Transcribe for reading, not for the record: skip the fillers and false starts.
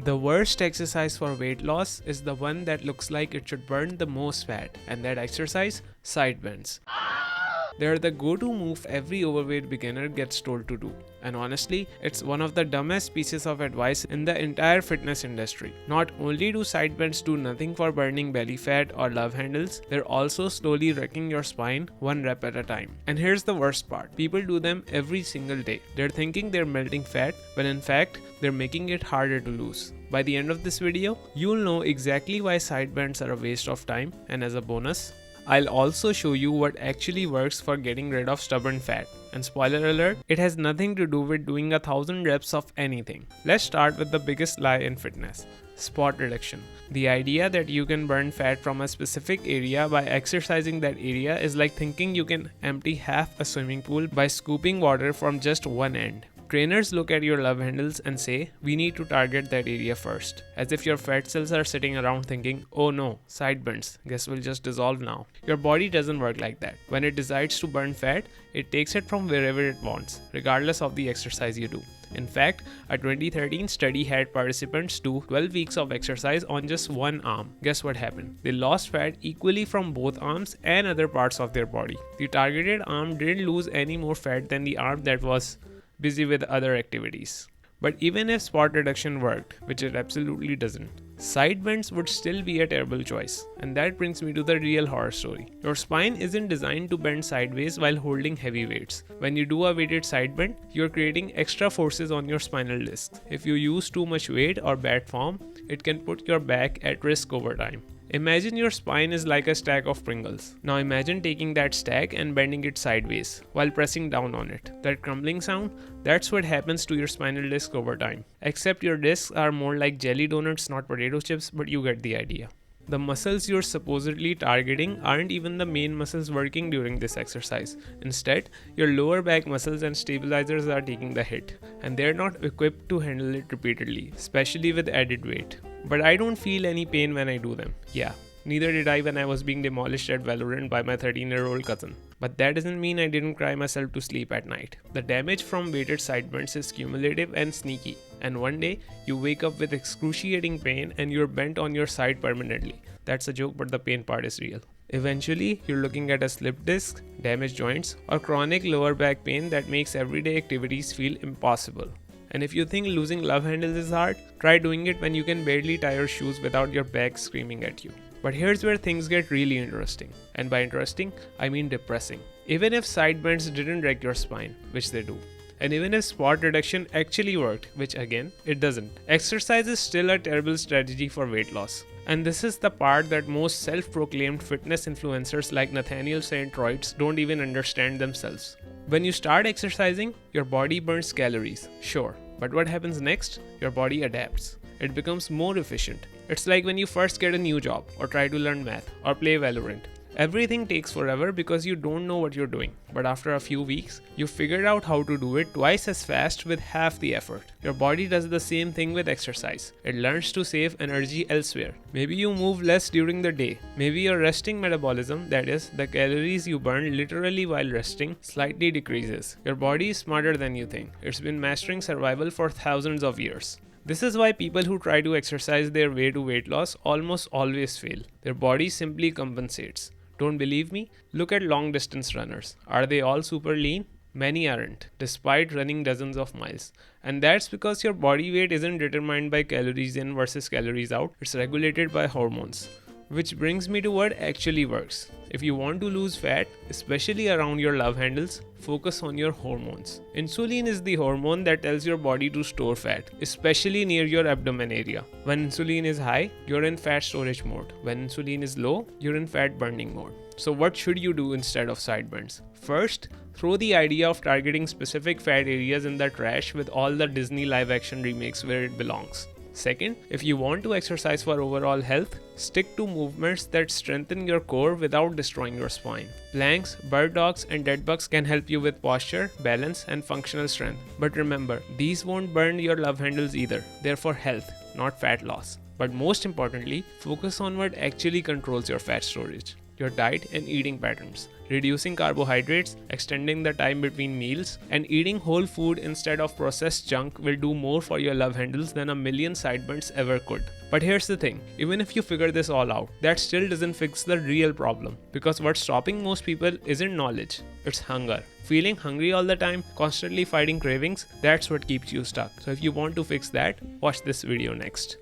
The worst exercise for weight loss is the one that looks like it should burn the most fat, and that exercise, side bends. They're the go-to move every overweight beginner gets told to do. And honestly, it's one of the dumbest pieces of advice in the entire fitness industry. Not only do side bends do nothing for burning belly fat or love handles, they're also slowly wrecking your spine one rep at a time. And here's the worst part. People do them every single day. They're thinking they're melting fat, when in fact, they're making it harder to lose. By the end of this video, you'll know exactly why side bends are a waste of time, and as a bonus, I'll also show you what actually works for getting rid of stubborn fat. And spoiler alert, it has nothing to do with doing 1,000 reps of anything. Let's start with the biggest lie in fitness: spot reduction. The idea that you can burn fat from a specific area by exercising that area is like thinking you can empty half a swimming pool by scooping water from just one end. Trainers look at your love handles and say, we need to target that area first, as if your fat cells are sitting around thinking, oh no, side bends, guess we'll just dissolve now. Your body doesn't work like that. When it decides to burn fat, it takes it from wherever it wants, regardless of the exercise you do. In fact, a 2013 study had participants do 12 weeks of exercise on just one arm. Guess what happened? They lost fat equally from both arms and other parts of their body. The targeted arm didn't lose any more fat than the arm that was busy with other activities. But even if spot reduction worked, which it absolutely doesn't, side bends would still be a terrible choice. And that brings me to the real horror story. Your spine isn't designed to bend sideways while holding heavy weights. When you do a weighted side bend, you're creating extra forces on your spinal disc. If you use too much weight or bad form, it can put your back at risk over time. Imagine your spine is like a stack of Pringles. Now imagine taking that stack and bending it sideways while pressing down on it. That crumbling sound, that's what happens to your spinal disc over time. Except your discs are more like jelly donuts, not potato chips, but you get the idea. The muscles you're supposedly targeting aren't even the main muscles working during this exercise. Instead, your lower back muscles and stabilizers are taking the hit, and they're not equipped to handle it repeatedly, especially with added weight. But I don't feel any pain when I do them. Yeah, neither did I when I was being demolished at Valorant by my 13-year-old cousin. But that doesn't mean I didn't cry myself to sleep at night. The damage from weighted side bends is cumulative and sneaky, and one day you wake up with excruciating pain and you're bent on your side permanently. That's a joke, but the pain part is real. Eventually, you're looking at a slipped disc, damaged joints, or chronic lower back pain that makes everyday activities feel impossible. And if you think losing love handles is hard, try doing it when you can barely tie your shoes without your back screaming at you. But here's where things get really interesting. And by interesting, I mean depressing. Even if side bends didn't wreck your spine, which they do, and even if spot reduction actually worked, which again, it doesn't, exercise is still a terrible strategy for weight loss. And this is the part that most self-proclaimed fitness influencers like Nathaniel St. Royds don't even understand themselves. When you start exercising, your body burns calories, sure, but what happens next? Your body adapts. It becomes more efficient. It's like when you first get a new job, or try to learn math, or play Valorant. Everything takes forever because you don't know what you're doing. But after a few weeks, you've figured out how to do it twice as fast with half the effort. Your body does the same thing with exercise. It learns to save energy elsewhere. Maybe you move less during the day. Maybe your resting metabolism, that is, the calories you burn literally while resting, slightly decreases. Your body is smarter than you think. It's been mastering survival for thousands of years. This is why people who try to exercise their way to weight loss almost always fail. Their body simply compensates. Don't believe me? Look at long distance runners. Are they all super lean? Many aren't, despite running dozens of miles. And that's because your body weight isn't determined by calories in versus calories out. It's regulated by hormones. Which brings me to what actually works. If you want to lose fat, especially around your love handles, focus on your hormones. Insulin is the hormone that tells your body to store fat, especially near your abdomen area. When insulin is high, you're in fat storage mode. When insulin is low, you're in fat burning mode. So what should you do instead of side bends? First, throw the idea of targeting specific fat areas in the trash with all the Disney live action remakes where it belongs. Second, if you want to exercise for overall health, stick to movements that strengthen your core without destroying your spine. Planks, bird dogs, and dead bugs can help you with posture, balance, and functional strength. But remember, these won't burn your love handles either. They're for health, not fat loss. But most importantly, focus on what actually controls your fat storage. your diet and eating patterns. Reducing carbohydrates, extending the time between meals, and eating whole food instead of processed junk will do more for your love handles than a million Sideburns ever could. But here's the thing, even if you figure this all out, that still doesn't fix the real problem. Because what's stopping most people isn't knowledge, it's hunger. Feeling hungry all the time, constantly fighting cravings, that's what keeps you stuck. So if you want to fix that, watch this video next.